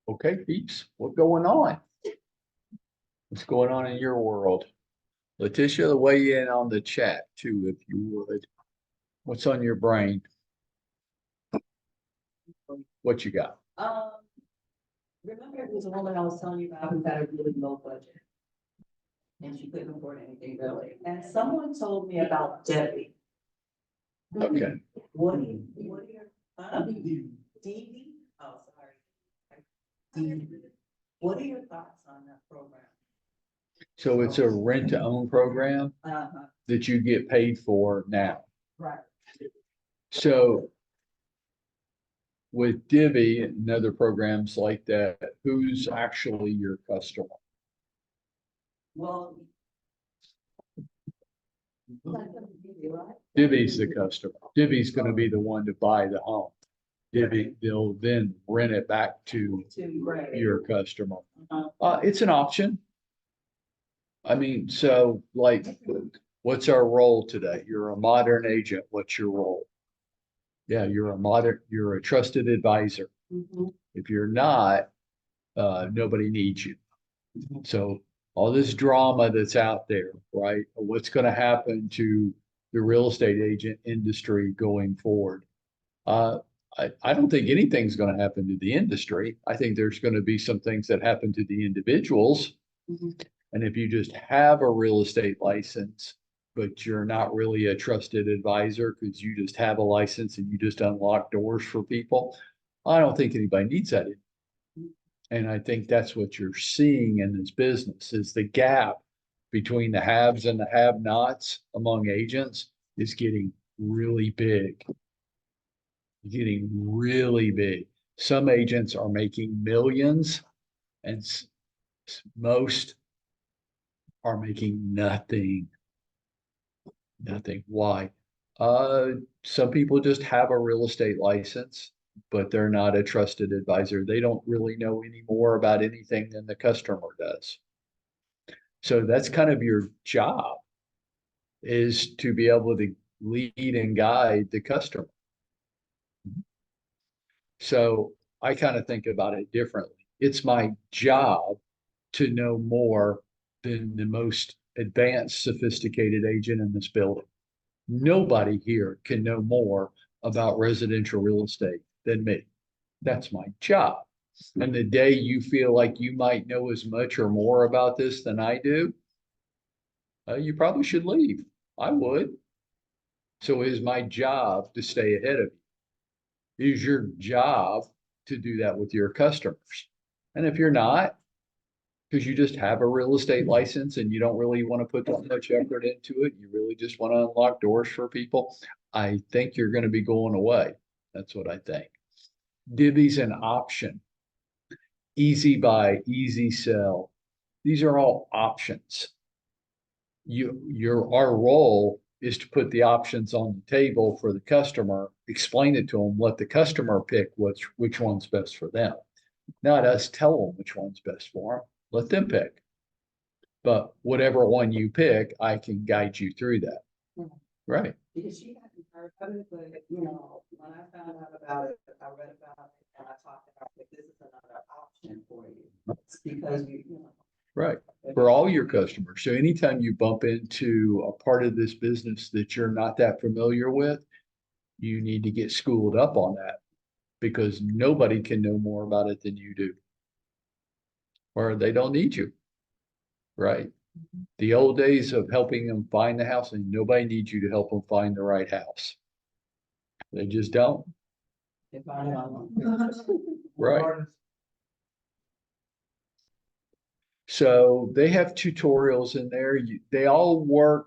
Okay, peeps, what's going on? What's going on in your world? Letitia, weigh in on the chat too, if you would. What's on your brain? What you got? Um, remember it was a woman I was telling you about who had a really low budget. And she couldn't afford anything really. And someone told me about Debbie. Okay. What are your, Dee? Oh, sorry. Dee. What are your thoughts on that program? So it's a rent to own program that you get paid for now. Right. So with Divvy and other programs like that, who's actually your customer? Well. Divvy's the customer. Divvy's going to be the one to buy the home. Divvy, they'll then rent it back to your customer. It's an option. I mean, so like, what's our role today? You're a modern agent. What's your role? Yeah, you're a trusted advisor. If you're not, nobody needs you. So all this drama that's out there, right? What's going to happen to the real estate agent industry going forward? I don't think anything's going to happen to the industry. I think there's going to be some things that happen to the individuals. And if you just have a real estate license, but you're not really a trusted advisor because you just have a license and you just unlock doors for people, I don't think anybody needs that. And I think that's what you're seeing in this business is the gap between the haves and the have-nots among agents is getting really big. Getting really big. Some agents are making millions and most are making nothing. Nothing. Why? Some people just have a real estate license, but they're not a trusted advisor. They don't really know any more about anything than the customer does. So that's kind of your job is to be able to lead and guide the customer. So I kind of think about it differently. It's my job to know more than the most advanced, sophisticated agent in this building. Nobody here can know more about residential real estate than me. That's my job. And the day you feel like you might know as much or more about this than I do, you probably should leave. I would. So it is my job to stay ahead of you. It is your job to do that with your customers. And if you're not, because you just have a real estate license and you don't really want to put that much effort into it, you really just want to unlock doors for people, I think you're going to be going away. That's what I think. Divvy's an option. Easy buy, easy sell. These are all options. Our role is to put the options on the table for the customer, explain it to them, let the customer pick which one's best for them. Not us tell them which one's best for them. Let them pick. But whatever one you pick, I can guide you through that. Right. Because she hadn't heard of it, but when I found out about it, I read about it and I talked about it. This is another option for you. It's because Right. For all your customers. So anytime you bump into a part of this business that you're not that familiar with, you need to get schooled up on that because nobody can know more about it than you do. Or they don't need you. Right. The old days of helping them find the house, and nobody needs you to help them find the right house. They just don't. Right. So they have tutorials in there. They all work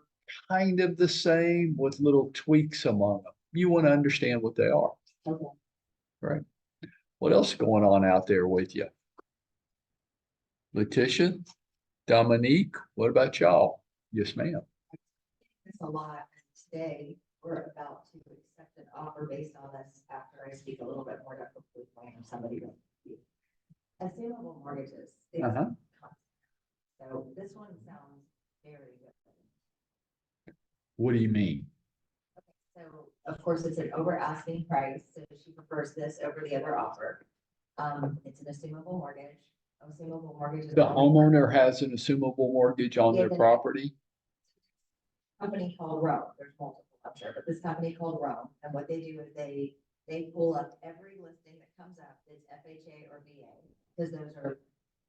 kind of the same with little tweaks among them. You want to understand what they are. Okay. Right. What else is going on out there with you? Letitia, Dominique, what about y'all? Yes, ma'am. It's a lot. Today, we're about to accept an offer based on this after I speak a little bit more to hopefully find somebody. Assumable mortgages. So this one sounds very good. What do you mean? Okay, so of course it's an over asking price, so she prefers this over the other offer. It's an assumable mortgage. Assumable mortgage. is The only- homeowner has an assumable mortgage on Yeah, their the- property? Company called Rome, there's multiple, I'm sure, but this company called Rome, and what they do is they pull up every listing that comes up, it's FHA or VA, because those are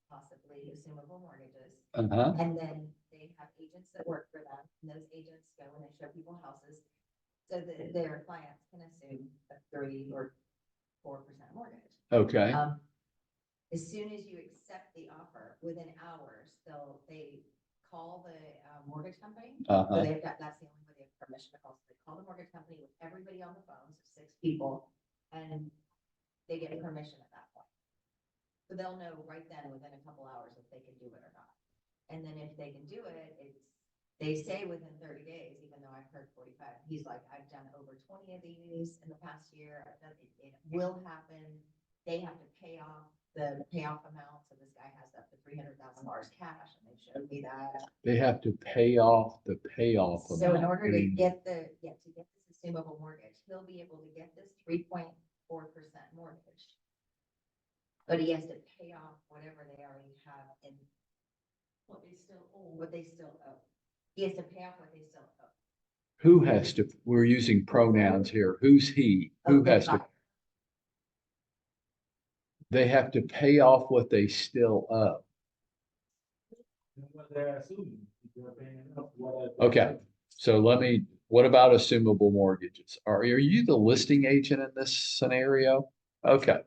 possibly assumable mortgages. Uh-huh. And then they have agents that work for them, and those agents go and they show people houses, so that their clients can assume a 3 or 4% mortgage. Okay. As soon as you accept the offer, within hours, they call the mortgage company. So Uh-huh. that's the only way they have permission to call. So they call the mortgage company with everybody on the phone, so 6 people, and they get permission at that point. So they'll know right then, within a couple hours, if they can do it or not. And then if they can do it, they say within 30 days, even though I've heard 45. He's like, I've done over 20 of these in the past year. It will happen. They have to pay off the payoff amount. So this guy has up to $300,000 cash, and they showed me that. They have to pay off the payoff So in amount. order to get this assumable mortgage, he'll be able to get this 3.4% mortgage. But he has to pay off whatever they already have in What they still owe. what they still owe. He has to pay off what they still owe. Who has to, we're using pronouns here. Who's he? Who Of the has to, buyer. they have to pay off what they still owe. What they're assuming, if they're paying enough, Okay, so what about assumable mortgages? Are you the listing agent in this scenario? Okay.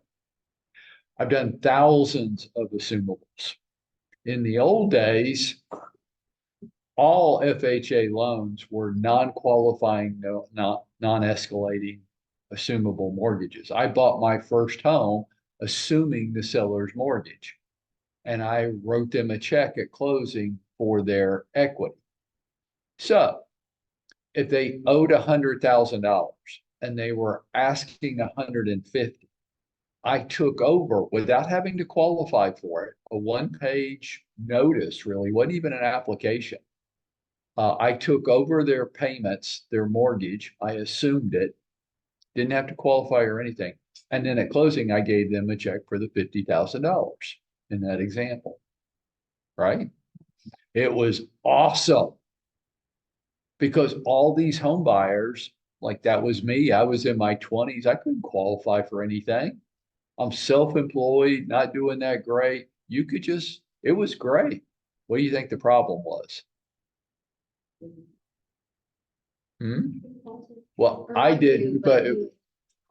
I've done thousands of assumables. In the old days, all FHA loans were non-qualifying, non-escalating assumable mortgages. I bought my first home assuming the seller's mortgage. And I wrote them a check at closing for their equity. So if they owed $100,000 and they were asking 150, I took over without having to qualify for it, a one-page notice, really, wasn't even an application. I took over their payments, their mortgage. I assumed it, didn't have to qualify or anything. And then at closing, I gave them a check for the $50,000 in that example, right? It was awesome because all these home buyers, like that was me, I was in my 20s, I couldn't qualify for anything. I'm self-employed, not doing that great. You could just, it was great. What do you think the problem was? Well, I didn't, but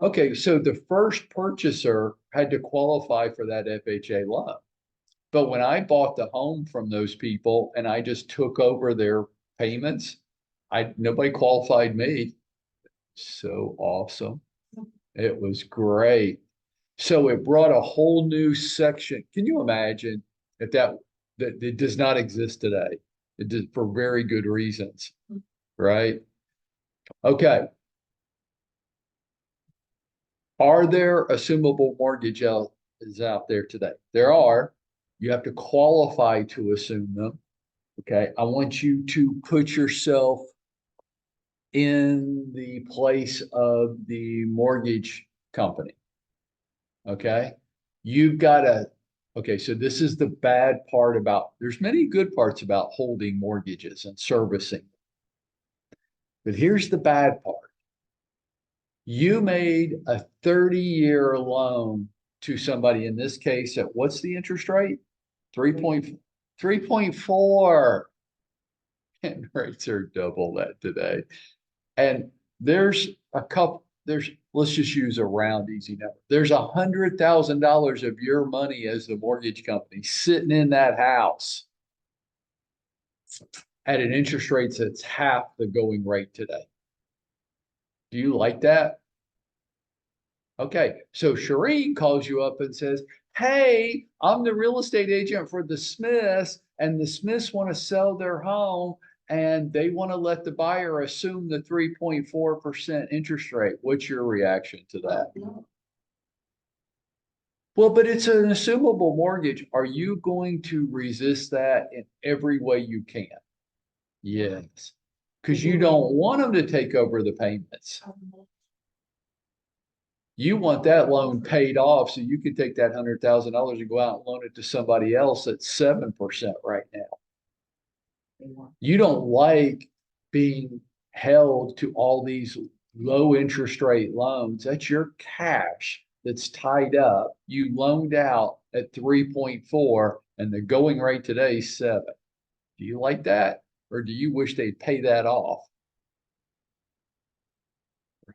okay, so the first purchaser had to qualify for that FHA loan. But when I bought the home from those people and I just took over their payments, nobody qualified me. So awesome. It was great. So it brought a whole new section. Can you imagine if that it does not exist today? It did for very good reasons, right? Okay. Are there assumable mortgages out there today? There are. You have to qualify to assume them. Okay. I want you to put yourself in the place of the mortgage company. Okay. You've got to, okay. So this is the bad part about, there's many good parts about holding mortgages and servicing. But here's the bad part. You made a 30-year loan to somebody, in this case, at what's the interest rate? 3.4. And rates are double that today. And there's let's just use a round easy number. There's $100,000 of your money as the mortgage company sitting in that house at an interest rate that's half the going rate today. Do you like that? Okay, so Shireen calls you up and says, hey, I'm the real estate agent for the Smiths, and the Smiths want to sell their home and they want to let the buyer assume the 3.4% interest rate. What's your reaction to that? No. Well, but it's an assumable mortgage. Are you going to resist that in every way you can? Yes, because you don't want them to take over the payments. You want that loan paid off so you can take that $100,000 and go out and loan it to somebody else at 7% right now. They want- You don't like being held to all these low interest rate loans. That's your cash that's tied up. You loaned out at 3.4 and the going rate today is 7. Do you like that? Or do you wish they'd pay that off?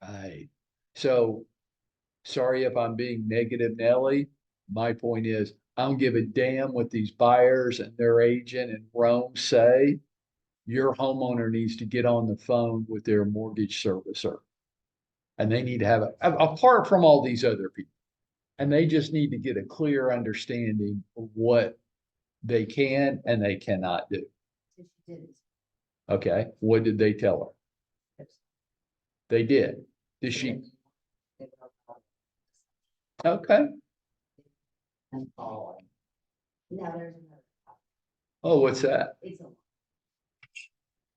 Right. So sorry if I'm being negative, Nelly. My point is, I don't give a damn what these buyers and their agent in Rome say. Your homeowner needs to get on the phone with their mortgage servicer. And they need to have, apart from all these other people, and they just need to get a clear understanding of what they can and they cannot do. So she did. Okay, what did they tell her? They did. Did she? Okay. Now there's another. Oh, what's that? It's a.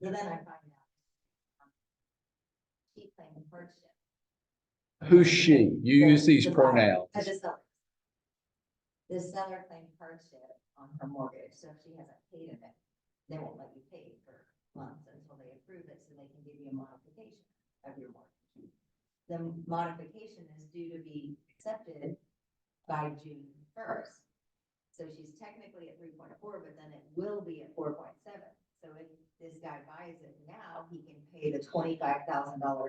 So then I find out. She claimed hardship. Who's she? You use these The buyer, pronouns. the seller. The seller claimed hardship on her mortgage, so if she hasn't paid it, they won't let you pay for months until they approve it, so they can give you a modification of your mortgage. The modification is due to be accepted by June 1st. So she's technically at 3.4, but then it will be at 4.7. So if this guy buys it now, he can pay the $25,000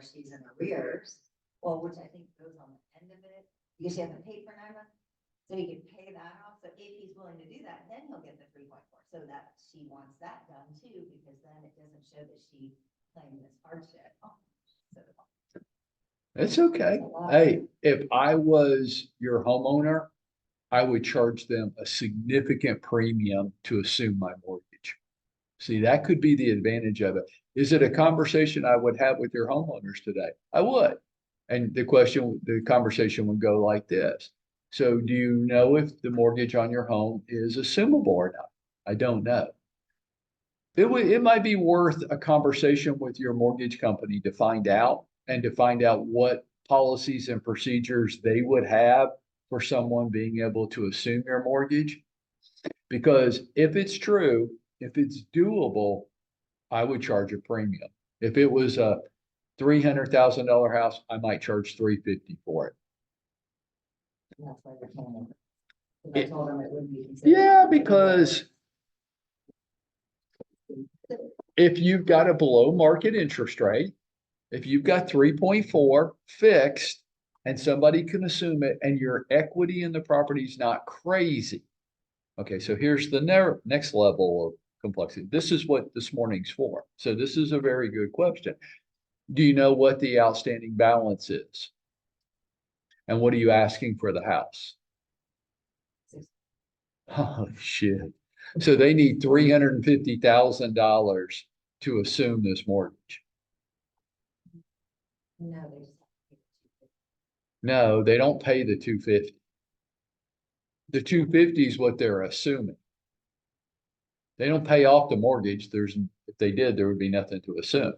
she's in arrears. Well, which I think goes on the end of it, because she hasn't paid for 9 months. So he could pay that off. So if he's willing to do that, then he'll get the 3.4. So that she wants that done too, because then it doesn't show that she claimed this hardship. So It's okay. Hey, if I was your homeowner, I would charge them a significant premium to assume my mortgage. See, that could be the advantage of it. Is it a conversation I would have with your homeowners today? I would. And the conversation would go like this. So do you know if the mortgage on your home is assumable or not? I don't know. It might be worth a conversation with your mortgage company to find out and to find out what policies and procedures they would have for someone being able to assume your mortgage. Because if it's true, if it's doable, I would charge a premium. If it was a $300,000 house, I might charge $350 for it. That's why they're telling them. I told them it would be. Yeah, because if you've got a below market interest rate, if you've got 3.4 fixed and somebody can assume it and your equity in the property is not crazy. Okay, so here's the next level of complexity. This is what this morning's for. So this is a very good question. Do you know what the outstanding balance is? And what are you asking for the house? Oh, shit. So they need $350,000 to assume this mortgage. no, they just. No, they don't pay the 250. The 250 is what they're assuming. They don't pay off the mortgage. If they did, there would be nothing to assume.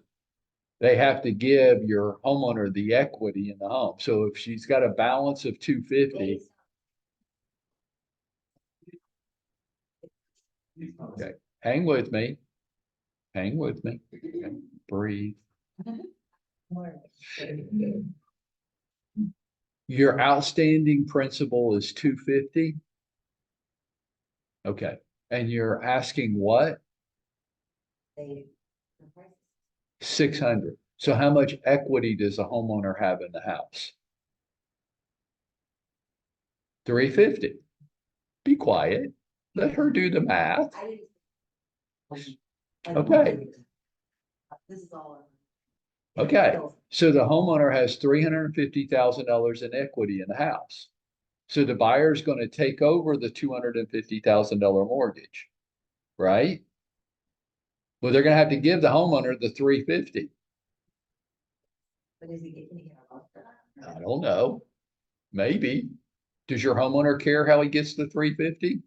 They have to give your homeowner the equity in the home. So if she's got a balance of 250, okay, hang with me. Hang with me. Okay, breathe. Your outstanding principal is 250. Okay, and you're asking what? They. The price. 600. So how much equity does a homeowner have in the house? 350. Be quiet. Let her do the math. I didn't. Okay. This is all. Okay. So the homeowner has $350,000 in equity in the house. So the buyer is going to take over the $250,000 mortgage, right? Well, they're going to have to give the homeowner the 350. But is he getting to get a loan for that? I don't know. Maybe. Does your homeowner care how he gets the 350?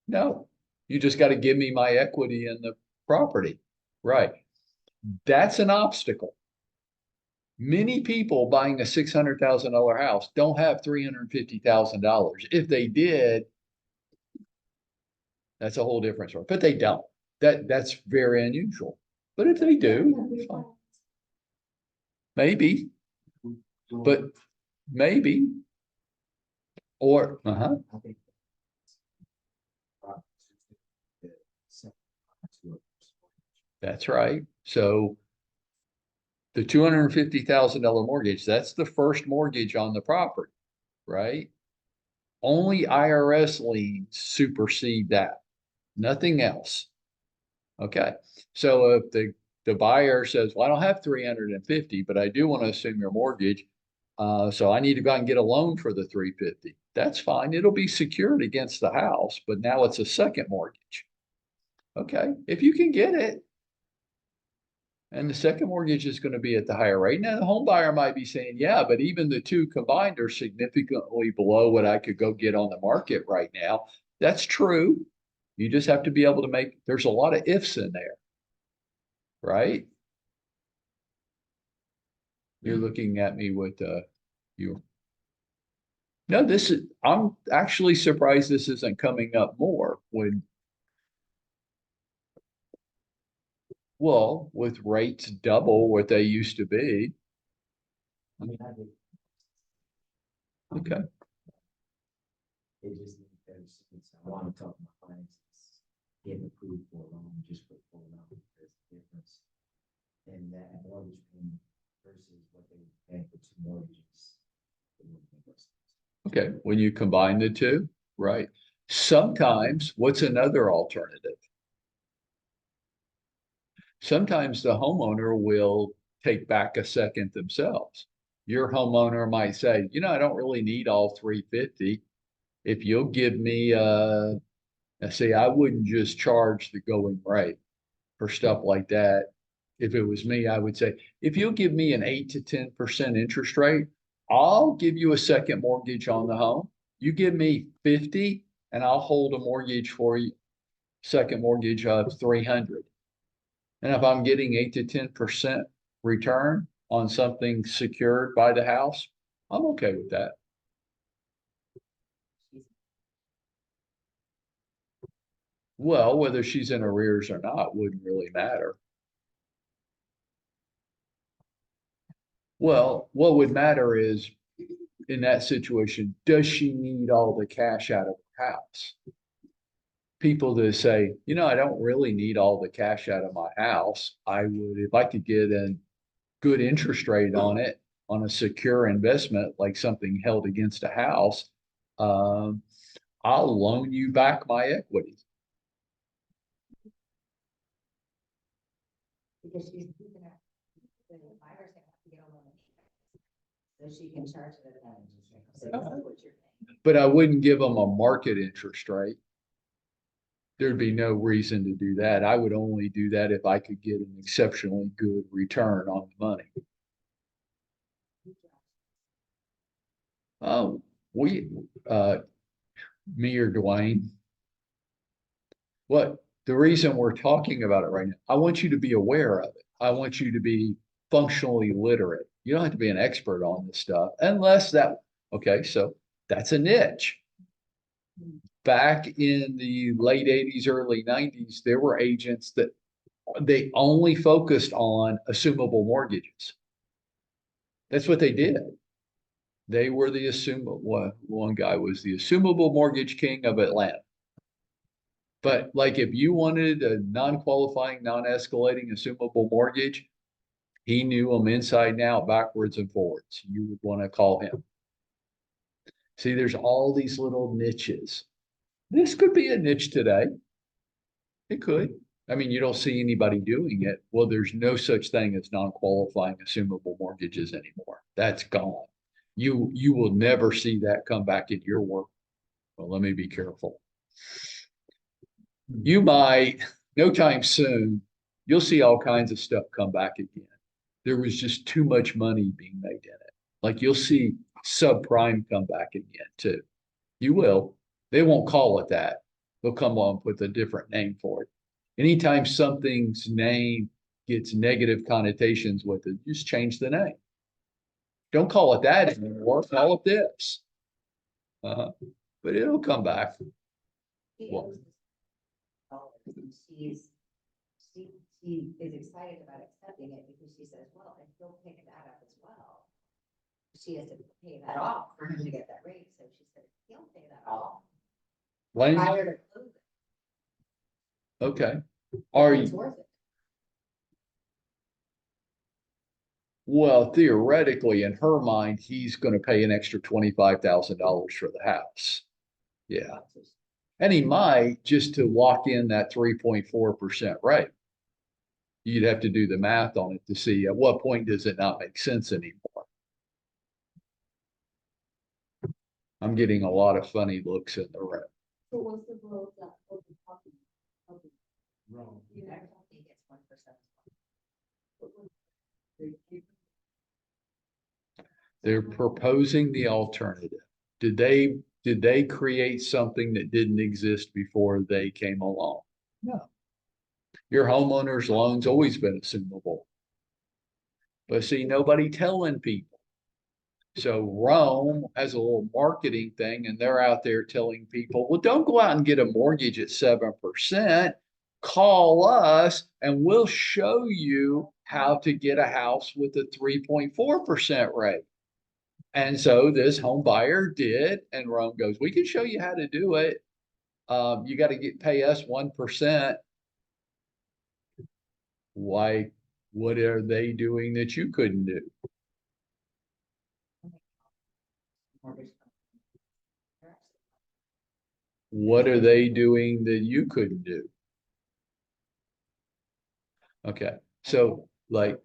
No. You just got to give me my equity in the property. Right. That's an obstacle. Many people buying a $600,000 house don't have $350,000. If they did, that's a whole different story, but they don't. That's very unusual. But if they do, fine. Maybe, but maybe, or, I think. that's right. So the $250,000 mortgage, that's the first mortgage on the property, right? Only IRS liens supersede that, nothing else. Okay, so if the buyer says, well, I don't have 350, but I do want to assume your mortgage. So I need to go out and get a loan for the 350. That's fine. It'll be secured against the house, but now it's a second mortgage. Okay, if you can get it. And the second mortgage is going to be at the higher rate. Now, the home buyer might be saying, yeah, but even the two combined are significantly below what I could go get on the market right now. That's true. You just have to be able to make, there's a lot of ifs in there, right? You're looking at me with, you. No, I'm actually surprised this isn't coming up more well, with rates double what they used to be. I mean, I did. Okay. It just, I want to talk to my clients, get approved for a loan, just for a loan, there's a difference. In that mortgage payment versus what they pay for two mortgages. Okay, when you combine the two, right? Sometimes, what's another alternative? Sometimes the homeowner will take back a second themselves. Your homeowner might say, you know, I don't really need all 350. If you'll give me, I say, I wouldn't just charge the going rate for stuff like that. If it was me, I would say, if you'll give me an 8 to 10% interest rate, I'll give you a second mortgage on the home. You give me 50 and I'll hold a mortgage for you, second mortgage of 300. And if I'm getting 8 to 10% return on something secured by the house, I'm okay with that. Well, whether she's in arrears or not wouldn't really matter. Well, what would matter is in that situation, does she need all the cash out of her house? People that say, you know, I don't really need all the cash out of my house. I would, if I could get a good interest rate on it, on a secure investment, like something held against a house, I'll loan you back my equity. Because she's gonna, the buyer's gonna have to get a loan. So she can charge it at that interest rate. So that's what you're saying. But I wouldn't give them a market interest rate. There'd be no reason to do that. I would only do that if I could get an exceptionally good return on the money. Oh, me or Dwayne. What the reason we're talking about it right now, I want you to be aware of it. I want you to be functionally literate. You don't have to be an expert on this stuff unless that, okay, so that's a niche. Back in the late 80s, early 90s, there were agents that they only focused on assumable mortgages. That's what they did. They were the one guy was the assumable mortgage king of Atlanta. But like if you wanted a non-qualifying, non-escalating assumable mortgage, he knew them inside and out, backwards and forwards. You would want to call him. See, there's all these little niches. This could be a niche today. It could. I mean, you don't see anybody doing it. Well, there's no such thing as non-qualifying assumable mortgages anymore. That's gone. You will never see that come back in your work. Well, let me be careful. You might, no time soon, you'll see all kinds of stuff come back again. There was just too much money being made in it. Like you'll see subprime come back again too. You will. They won't call it that. They'll come on with a different name for it. Anytime something's name gets negative connotations with it, just change the name. Don't call it that anymore, call it this. But it'll come back. She Well- owes this $1,000, and she is excited about accepting it because she says, well, and he'll pick that up as well. She has to pay that off for him to get that raise, so she said, he'll pay that off When, prior to closing. okay, are It's you, worth it. well, theoretically, in her mind, he's gonna pay an extra $25,000 for the house. Yeah, and he might just to lock in that 3.4% rate. You'd have to do the math on it to see at what point does it not make sense anymore. I'm getting a lot of funny looks in the room. So what's the role of that? Wrong. You never don't think it's 1%. They're proposing the alternative. Did they create something that didn't exist before they came along? No. Your homeowner's loan's always been assumable. But see, nobody telling people. So Rome has a little marketing thing and they're out there telling people, well, don't go out and get a mortgage at 7%. Call us and we'll show you how to get a house with a 3.4% rate. And so this home buyer did, and Rome goes, we can show you how to do it. You got to pay us 1%. Why, what are they doing that you couldn't do? Mortgage company. What are they doing that you couldn't do? Okay, so like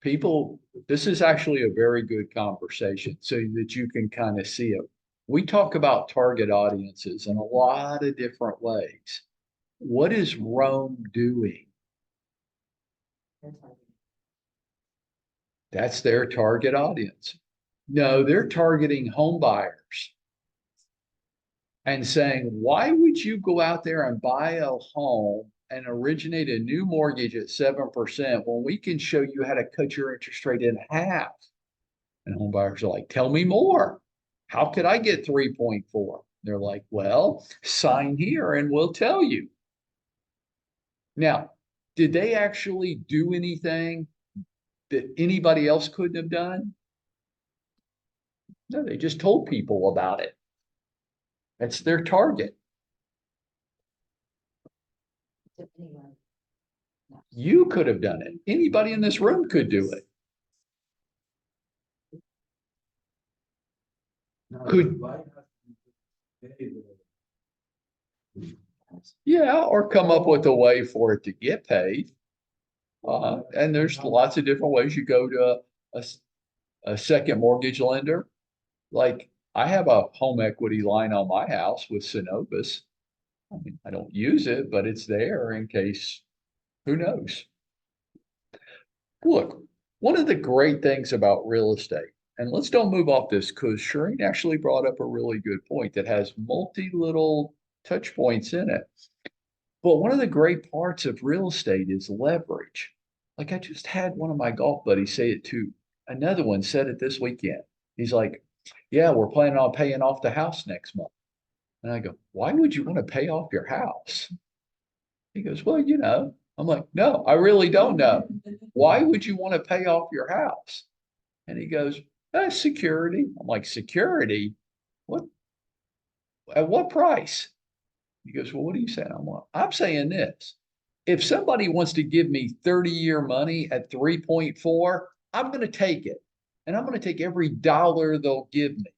people, this is actually a very good conversation so that you can kind of see it. We talk about target audiences in a lot of different ways. What is Rome doing? That's their target audience. No, they're targeting home buyers and saying, why would you go out there and buy a home and originate a new mortgage at 7% when we can show you how to cut your interest rate in half? And home buyers are like, tell me more. How could I get 3.4? They're like, well, sign here and we'll tell you. Now, did they actually do anything that anybody else couldn't have done? No, they just told people about it. That's their target. To anyone. No. You could have done it. Anybody in this room could do it. Could- Yeah, or come up with a way for it to get paid. And there's lots of different ways. You go to a second mortgage lender. Like I have a home equity line on my house with Synovus. I mean, I don't use it, but it's there in case, who knows? Look, one of the great things about real estate, and let's don't move off this because Shireen actually brought up a really good point that has multi little touch points in it. But one of the great parts of real estate is leverage. Like I just had one of my golf buddies say it to another one, said it this weekend. He's like, yeah, we're planning on paying off the house next month. And I go, why would you want to pay off your house? He goes, well, you know. I'm like, no, I really don't know. Why would you want to pay off your house? And he goes, security. I'm like, security? What? At what price? He goes, well, what are you saying? I'm saying this. If somebody wants to give me 30-year money at 3.4, I'm going to take it. And I'm going to take every dollar they'll give me.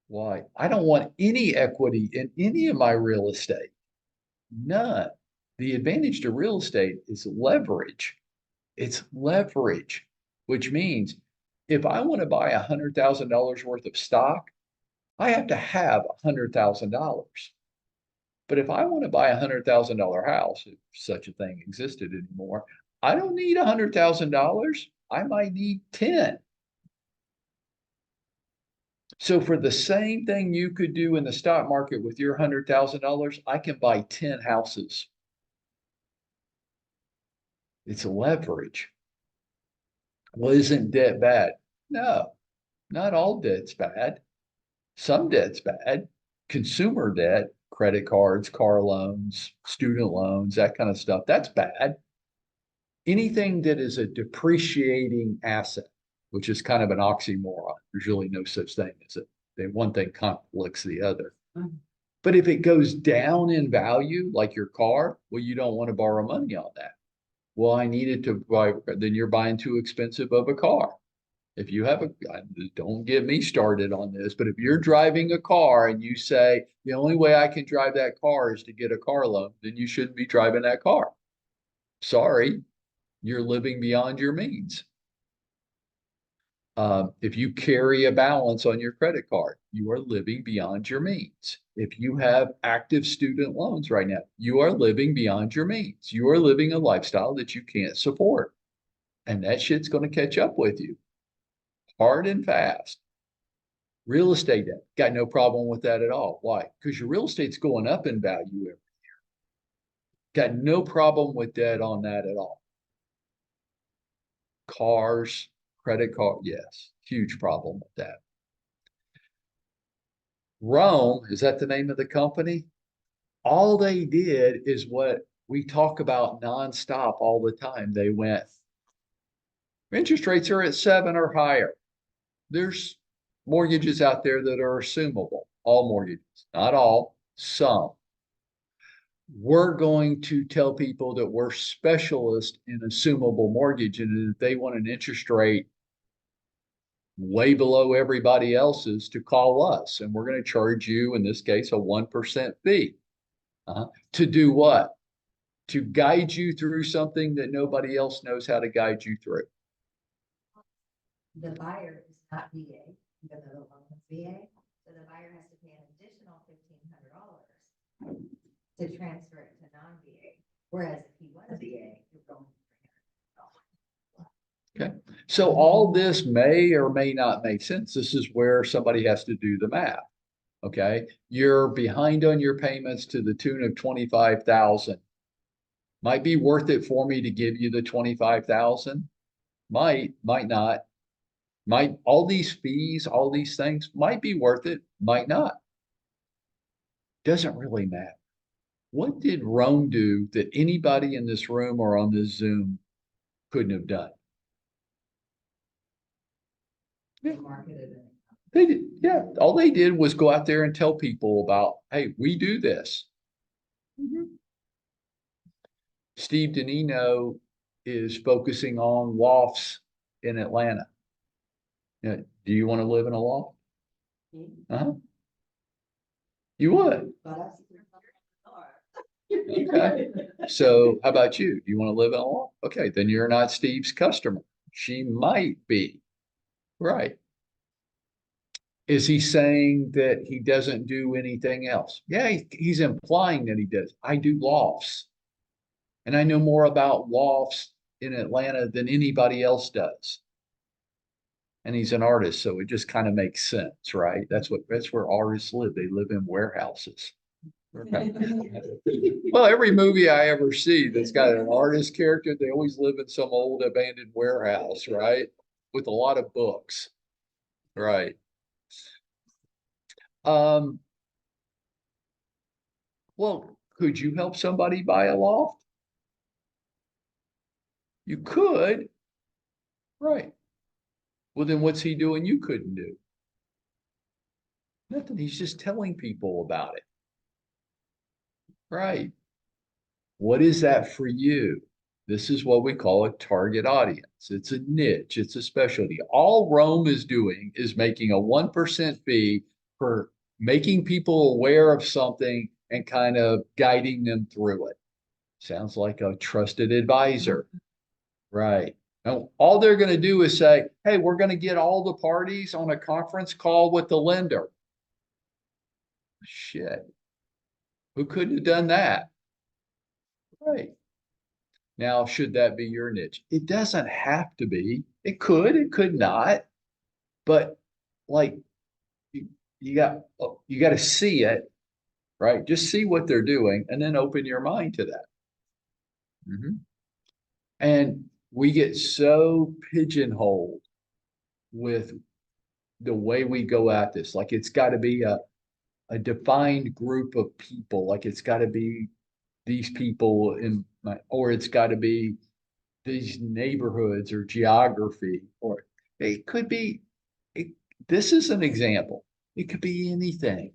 Why? I don't want any equity in any of my real estate. None. The advantage to real estate is leverage. It's leverage, which means if I want to buy $100,000 worth of stock, I have to have $100,000. But if I want to buy $100,000 house, if such a thing existed anymore, I don't need $100,000. I might need 10. So for the same thing you could do in the stock market with your $100,000, I can buy 10 houses. It's leverage. Well, isn't debt bad? No, not all debt's bad. Some debt's bad. Consumer debt, credit cards, car loans, student loans, that kind of stuff, that's bad. Anything that is a depreciating asset, which is kind of an oxymoron. There's really no such thing as it. One thing conflicts the other. Mhm. But if it goes down in value, like your car, well, you don't want to borrow money on that. Well, I needed to buy, then you're buying too expensive of a car. If you have a, don't get me started on this, but if you're driving a car and you say, the only way I can drive that car is to get a car loan, then you shouldn't be driving that car. Sorry, you're living beyond your means. If you carry a balance on your credit card, you are living beyond your means. If you have active student loans right now, you are living beyond your means. You are living a lifestyle that you can't support. And that shit's going to catch up with you hard and fast. Real estate debt, got no problem with that at all. Why? Because your real estate's going up in value every year. Got no problem with debt on that at all. Cars, credit card, yes, huge problem with that. Rome, is that the name of the company? All they did is what we talk about nonstop all the time. They went, interest rates are at 7 or higher. There's mortgages out there that are assumable, all mortgages, not all, some. We're going to tell people that we're specialists in assumable mortgage, and if they want an interest rate way below everybody else's, to call us, and we're going to charge you, in this case, a 1% fee. To do what? To guide you through something that nobody else knows how to guide you through. The buyer is not VA, even though the loan is VA, so the buyer has to pay an additional $1,500 to transfer it to non-VA. Whereas if he was VA, you're going. Okay, so all this may or may not make sense. This is where somebody has to do the math. Okay, you're behind on your payments to the tune of 25,000. Might be worth it for me to give you the 25,000. Might not. Might, all these fees, all these things might be worth it, might not. Doesn't really matter. What did Rome do that anybody in this room or on this Zoom couldn't have done? They marketed it. They did, yeah. All they did was go out there and tell people about, hey, we do this. Steve Danino is focusing on lofts in Atlanta. Yeah, do you want to live in a loft? Uh-huh. You would. But Okay. So how about you? Do you want to live in a loft? Okay, then you're not Steve's customer. She might be. Right. Is he saying that he doesn't do anything else? Yeah, he's implying that he does. I do lofts. And I know more about lofts in Atlanta than anybody else does. And he's an artist, so it just kind of makes sense, right? That's where artists live. They live in warehouses. Right. Well, every movie I ever see that's got an artist character, they always live in some old abandoned warehouse, right? With a lot of books. Right. Well, could you help somebody buy a loft? You could. Right. Well, then what's he doing you couldn't do? Nothing. He's just telling people about it. Right. What is that for you? This is what we call a target audience. It's a niche. It's a specialty. All Rome is doing is making a 1% fee for making people aware of something and kind of guiding them through it. Sounds like a trusted advisor. Right. And all they're going to do is say, hey, we're going to get all the parties on a conference call with the lender. Shit. Who couldn't have done that? Right. Now, should that be your niche? It doesn't have to be. It could not. But like you got to see it, right? Just see what they're doing and then open your mind to that. And we get so pigeonholed with the way we go at this. Like it's got to be a defined group of people. Like it's got to be these people in my, or it's got to be these neighborhoods or geography, or it could be, it, this is an example. It could be anything.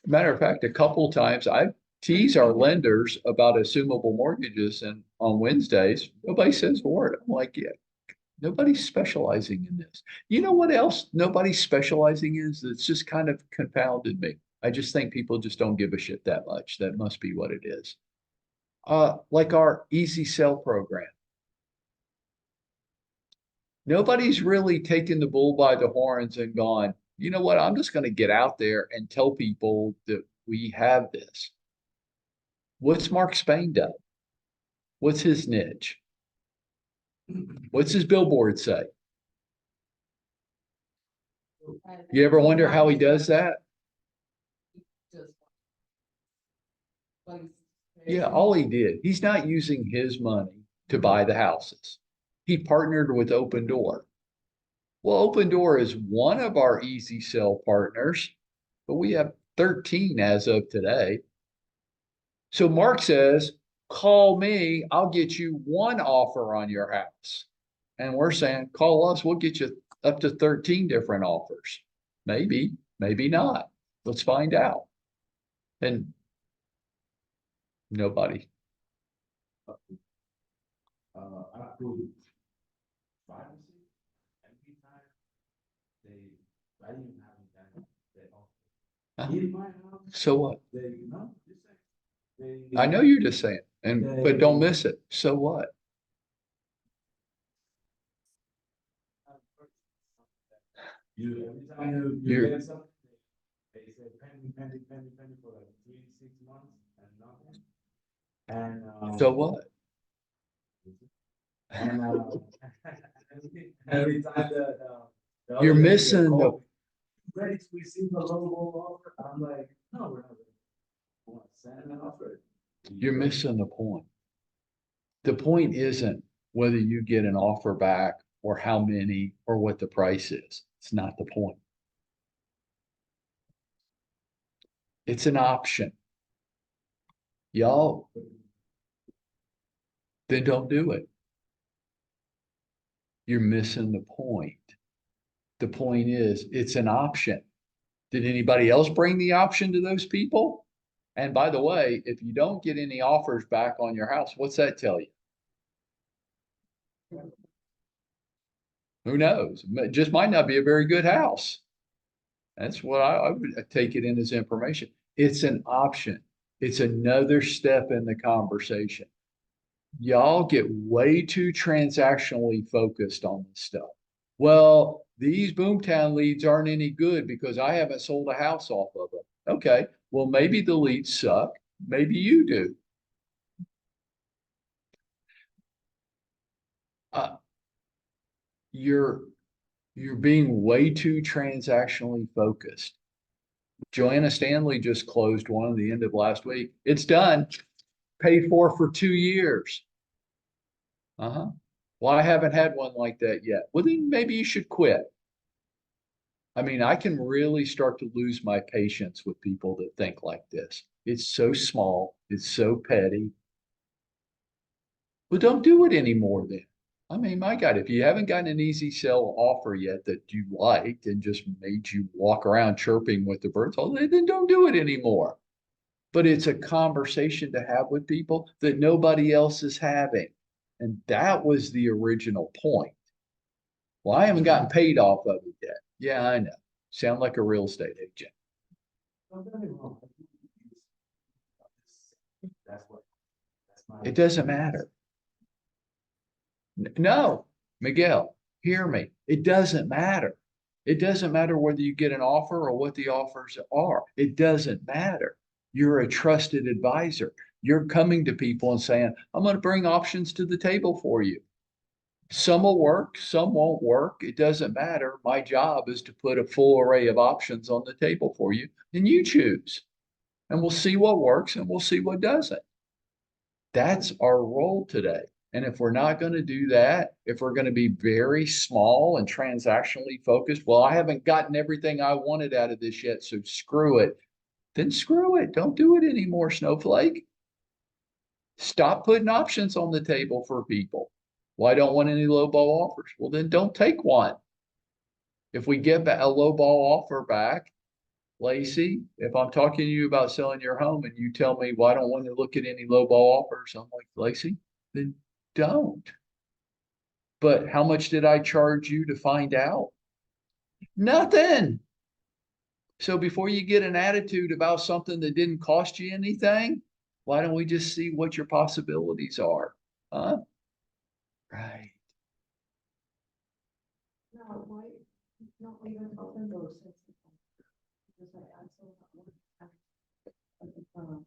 Matter of fact, a couple times I tease our lenders about assumable mortgages, and on Wednesdays, nobody says a word. I'm like, yeah, nobody's specializing in this. You know what else nobody's specializing is? It's just kind of confounded me. I just think people just don't give a shit that much. That must be what it is. Like our easy sell program. Nobody's really taken the bull by the horns and gone, you know what? I'm just going to get out there and tell people that we have this. What's Mark Spain done? What's his niche? What's his billboard say? You ever wonder how he does that? Yeah, all he did, he's not using his money to buy the houses. He partnered with Open Door. Well, Open Door is one of our easy sell partners, but we have 13 as of today. So Mark says, call me, I'll get you one offer on your house. And we're saying, call us, we'll get you up to 13 different offers. Maybe, maybe not. Let's find out. And nobody. I approved privacy every time I didn't have that, in my house, So what? they, I know you're just saying, and but don't miss it. So what? every time you You're- get something, they say penny for like 3 6 months and nothing. And, So what? and, every time the You're other lady missing the- called me, ready to receive a low offer? I'm like, no, we're not ready. I want to send an offer. You're missing the point. The point isn't whether you get an offer back or how many or what the price is. It's not the point. It's an option. Y'all, then don't do it. You're missing the point. The point is, it's an option. Did anybody else bring the option to those people? And by the way, if you don't get any offers back on your house, what's that tell you? Who knows? It just might not be a very good house. That's what I would take it in as information. It's an option. It's another step in the conversation. Y'all get way too transactionally focused on this stuff. Well, these boomtown leads aren't any good because I haven't sold a house off of them. Okay, well, maybe the leads suck. Maybe you do. Uh, you're being way too transactionally focused. Joanna Stanley just closed one at the end of last week. It's done. Paid for 2 years. Uh-huh. Well, I haven't had one like that yet. Well, then maybe you should quit. I mean, I can really start to lose my patience with people that think like this. It's so small. It's so petty. Well, don't do it anymore then. I mean, my God, if you haven't gotten an easy sell offer yet that you liked and just made you walk around chirping with the birds all day, then don't do it anymore. But it's a conversation to have with people that nobody else is having. And that was the original point. Well, I haven't gotten paid off of it yet. Yeah, I know. Sound like a real estate agent. Don't get me wrong. That's what, that's my. It doesn't matter. No, Miguel, hear me. It doesn't matter. It doesn't matter whether you get an offer or what the offers are. It doesn't matter. You're a trusted advisor. You're coming to people and saying, I'm going to bring options to the table for you. Some will work, some won't work. It doesn't matter. My job is to put a full array of options on the table for you, and you choose. And we'll see what works and we'll see what doesn't. That's our role today. And if we're not going to do that, if we're going to be very small and transactionally focused, well, I haven't gotten everything I wanted out of this yet, so screw it. Then screw it. Don't do it anymore, Snowflake. Stop putting options on the table for people. Well, I don't want any lowball offers. Well, then don't take one. If we get a lowball offer back, Lacey, if I'm talking to you about selling your home and you tell me, well, I don't want to look at any lowball offers, I'm like, Lacey, then don't. But how much did I charge you to find out? Nothing. So before you get an attitude about something that didn't cost you anything, why don't we just see what your possibilities are? Huh? Right. No, why, not even open those. Because I saw one,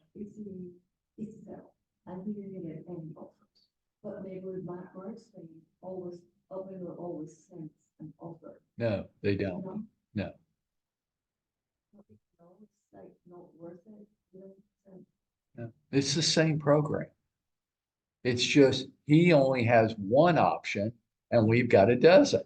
it's sell, and he didn't get any offers. But maybe with my heart, they always, open will always send an offer. No, they You don't. know? No. It's like not worth it. You know, and No. It's the same program. It's just he only has one option and we've got a dozen.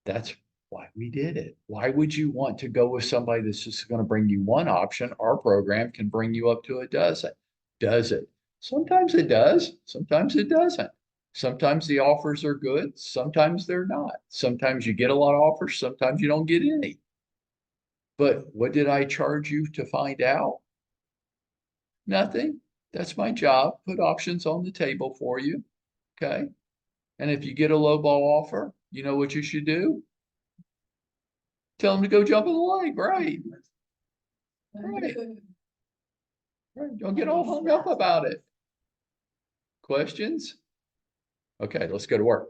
That's why we did it. Why would you want to go with somebody that's just going to bring you one option? Our program can bring you up to a dozen. Does it? Sometimes it does. Sometimes it doesn't. Sometimes the offers are good. Sometimes they're not. Sometimes you get a lot of offers. Sometimes you don't get any. But what did I charge you to find out? Nothing. That's my job. Put options on the table for you. Okay. And if you get a low ball offer, you know what you should do? Tell them to go jump in the lake, right? Right. Right. Don't get all hung up about it. Questions? Okay, let's go to work.